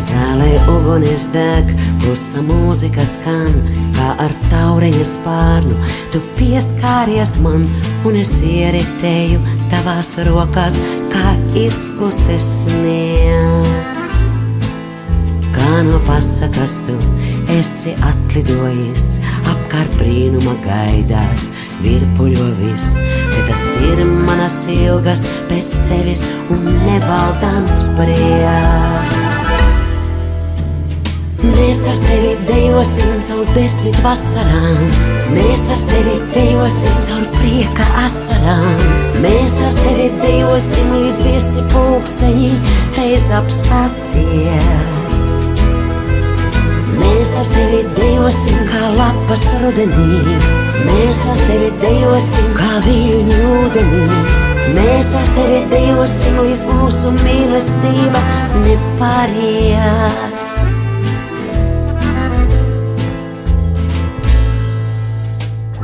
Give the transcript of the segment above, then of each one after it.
Zālē ugunis deg, klusa mūzika skan, kā ar taureņa spārnu. Tu pieskāries man, un es ieritēju tavās rokās, kā izkuses sniegs. Kā no pasakas tu esi atlidojis, apkārt brīnuma gaidās, virpuļo viss, te tas ir manas ilgas pēc tevis un nevaldāms prieks. Mēs ar tevi dejosim caur 10 vasarām, mēs ar tevi dejosim caur prieka asarām, mēs ar tevi dejosim līdz visi pulksteņi reiz apstāsies. Mēs ar tevi dejosim kā lapas rudenī, mēs ar tevi dejosim kā viļņi ūdenī, mēs ar tevi dejosim līdz mūsu mīlestība nepārējās.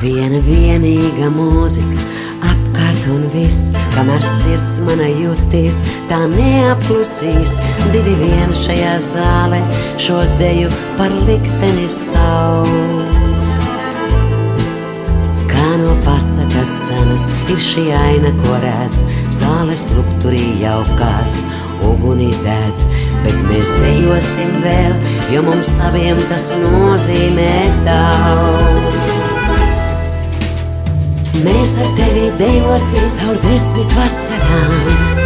Viena vienīga mūzika, apkārt un viss, kamēr sirds mana jutīs, tā neapklusīs. Divi vien šajā zālē šo deju par likteni sauc. Kā no pasakas senas ir šī aina, ko redz, zāles lukturī jau kāds uguni dēdz, bet mēs dejosim vēl, jo mums saviem tas nozīmē daudz. Mēs ar tevi dejosim caur 10 vasarām,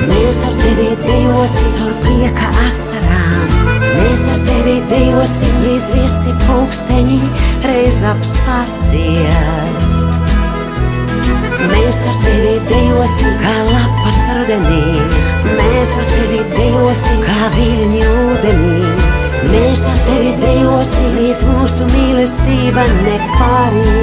mēs ar tevi dejosim caur prieka asarām, mēs ar tevi dejosim līdz visi pulksteņi reiz apstāsies. Mēs ar tevi dejosim kā lapas rudenī, mēs ar tevi dejosim kā viļņi ūdenī, mēs ar tevi dejosim līdz mūsu mīlestība nepārējās.